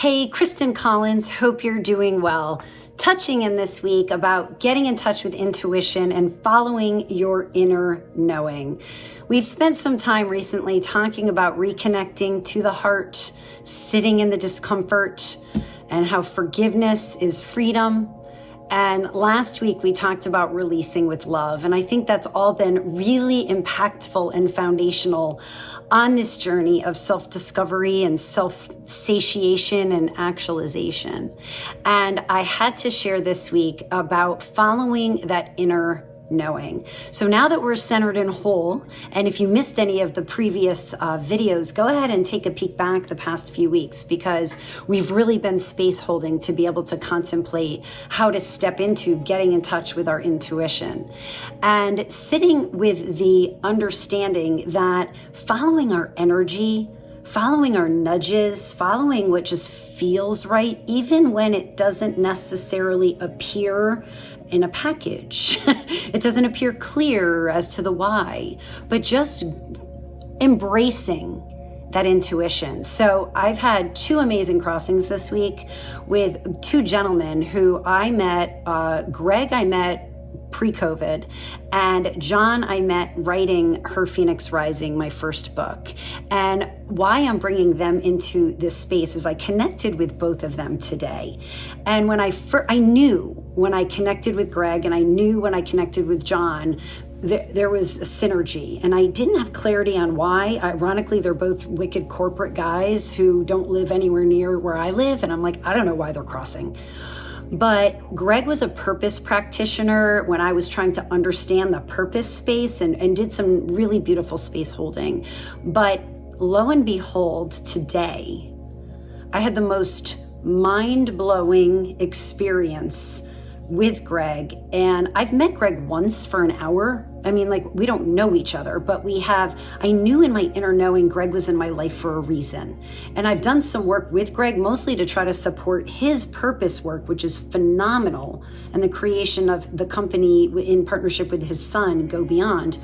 Hey, Kristen Collins, hope you're doing well. Touching in this week about getting in touch with intuition and following your inner knowing. We've spent some time recently talking about reconnecting to the heart, sitting in the discomfort, and how forgiveness is freedom. And last week we talked about releasing with love. And I think that's all been really impactful and foundational on this journey of self-discovery and self-satiation and actualization. And I had to share this week about following that inner knowing. So now that we're centered and whole, and if you missed any of the previous videos, go ahead and take a peek back the past few weeks, because we've really been space holding to be able to contemplate how to step into getting in touch with our intuition and sitting with the understanding that following our energy, following our nudges, following what just feels right, even when it doesn't necessarily appear in a package. It doesn't appear clear as to the why, but just embracing that intuition. So I've had two amazing crossings this week with two gentlemen who I met. Greg I met pre-COVID, and John I met writing Her Phoenix Rising, my first book. And why I'm bringing them into this space is I connected with both of them today. And when I knew when I connected with Greg, and I knew when I connected with John, there was a synergy, and I didn't have clarity on why. Ironically, they're both wicked corporate guys who don't live anywhere near where I live, and I'm like, I don't know why they're crossing. But Greg was a purpose practitioner when I was trying to understand the purpose space and did some really beautiful space holding. But lo and behold, today, I had the most mind-blowing experience with Greg. And I've met Greg once for an hour. I mean, like, we don't know each other, but I knew in my inner knowing Greg was in my life for a reason. And I've done some work with Greg, mostly to try to support his purpose work, which is phenomenal, and the creation of the company in partnership with his son, Go Beyond.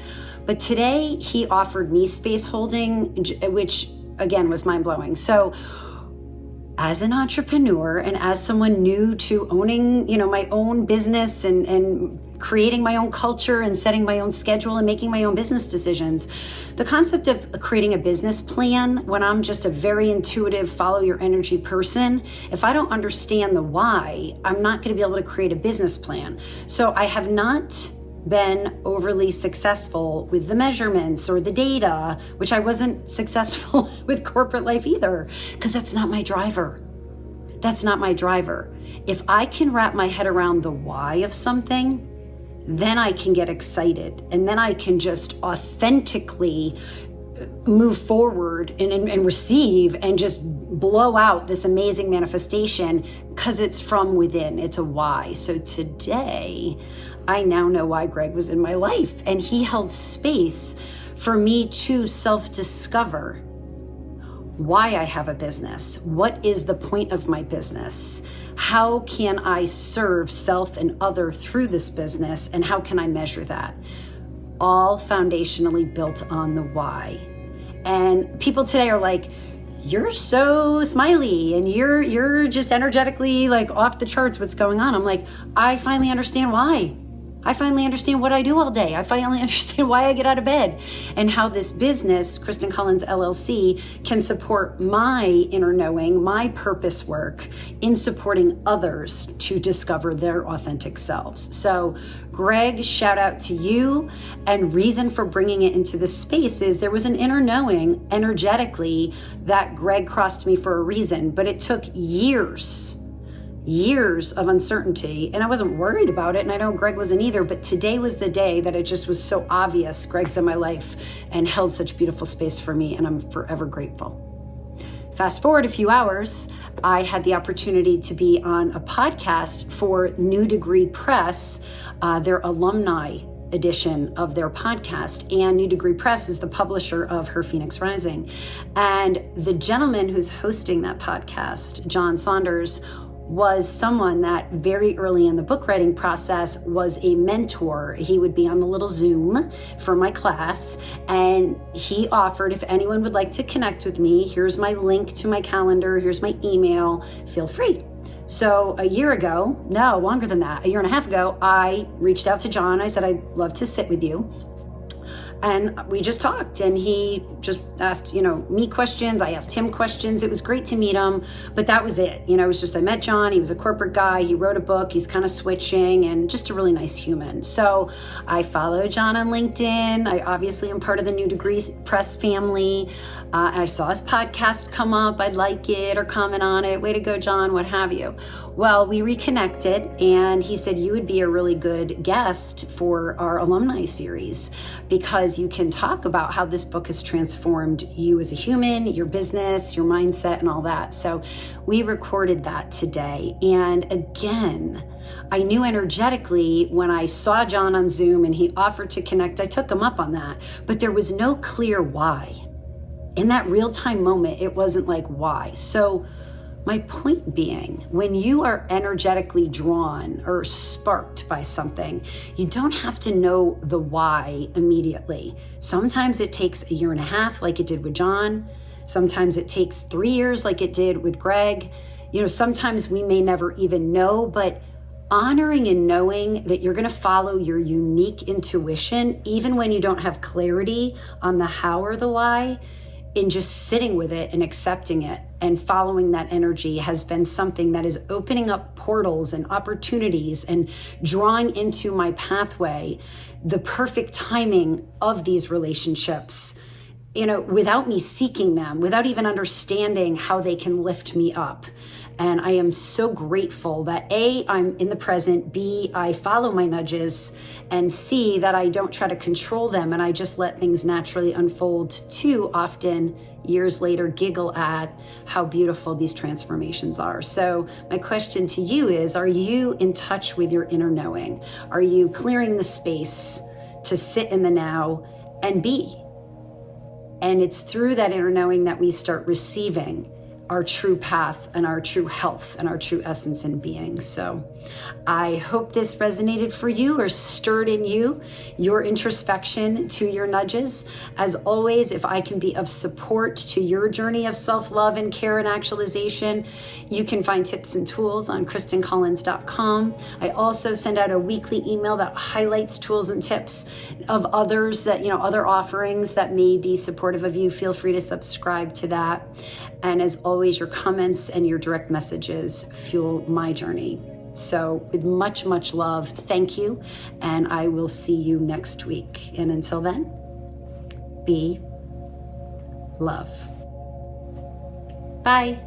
But today he offered me space holding, which again was mind blowing. So as an entrepreneur and as someone new to owning, my own business and creating my own culture and setting my own schedule and making my own business decisions, the concept of creating a business plan, when I'm just a very intuitive, follow your energy person, if I don't understand the why, I'm not going to be able to create a business plan. So I have not been overly successful with the measurements or the data, which I wasn't successful with corporate life either, because that's not my driver. That's not my driver. If I can wrap my head around the why of something, then I can get excited, and then I can just authentically move forward and receive and just blow out this amazing manifestation, because it's from within. It's a why. So today, I now know why Greg was in my life, and he held space for me to self-discover why I have a business. What is the point of my business? How can I serve self and other through this business, and how can I measure that? All foundationally built on the why. And people today are like, you're so smiley and you're just energetically like off the charts. What's going on? I'm like, I finally understand why. I finally understand what I do all day. I finally understand why I get out of bed, and how this business, Kristen Collins LLC, can support my inner knowing, my purpose work in supporting others to discover their authentic selves. So Greg, shout out to you. And reason for bringing it into this space is there was an inner knowing energetically that Greg crossed me for a reason, but it took years of uncertainty, and I wasn't worried about it, and I know Greg wasn't either, but today was the day that it just was so obvious Greg's in my life and held such beautiful space for me, and I'm forever grateful. Fast forward a few hours, I had the opportunity to be on a podcast for New Degree Press, their alumni edition of their podcast, and New Degree Press is the publisher of Her Phoenix Rising. And the gentleman who's hosting that podcast, John Saunders, was someone that very early in the book writing process was a mentor. He would be on the little Zoom for my class, and he offered, if anyone would like to connect with me, here's my link to my calendar, here's my email, feel free. So a year ago, no, longer than that, a year and a half ago, I reached out to John. I said, I'd love to sit with you. And we just talked, and he just asked, me questions. I asked him questions. It was great to meet him, but that was it. It was just, I met John. He was a corporate guy. He wrote a book. He's kind of switching, and just a really nice human. So I follow John on LinkedIn. I obviously am part of the New Degree Press family. And I saw his podcast come up. I'd like it or comment on it. Way to go, John, what have you. Well, we reconnected, and he said, you would be a really good guest for our alumni series, because you can talk about how this book has transformed you as a human, your business, your mindset, and all that. So we recorded that today. And again, I knew energetically when I saw John on Zoom and he offered to connect, I took him up on that, but there was no clear why. In that real-time moment, it wasn't like why. So my point being, when you are energetically drawn or sparked by something, you don't have to know the why immediately. Sometimes it takes a year and a half, like it did with John. Sometimes it takes 3 years, like it did with Greg. Sometimes we may never even know, but honoring and knowing that you're going to follow your unique intuition, even when you don't have clarity on the how or the why, in just sitting with it and accepting it and following that energy has been something that is opening up portals and opportunities and drawing into my pathway the perfect timing of these relationships, without me seeking them, without even understanding how they can lift me up. And I am so grateful that A, I'm in the present, B, I follow my nudges, and C, that I don't try to control them and I just let things naturally unfold. Too often, years later, giggle at how beautiful these transformations are. So my question to you is, are you in touch with your inner knowing? Are you clearing the space to sit in the now and be? And it's through that inner knowing that we start receiving our true path and our true health and our true essence and being. So I hope this resonated for you or stirred in you your introspection to your nudges. As always, if I can be of support to your journey of self-love and care and actualization, you can find tips and tools on KristenCollins.com. I also send out a weekly email that highlights tools and tips of others that, other offerings that may be supportive of you. Feel free to subscribe to that. And as always, your comments and your direct messages fuel my journey. So with much, much love, thank you. And I will see you next week. And until then, be love. Bye.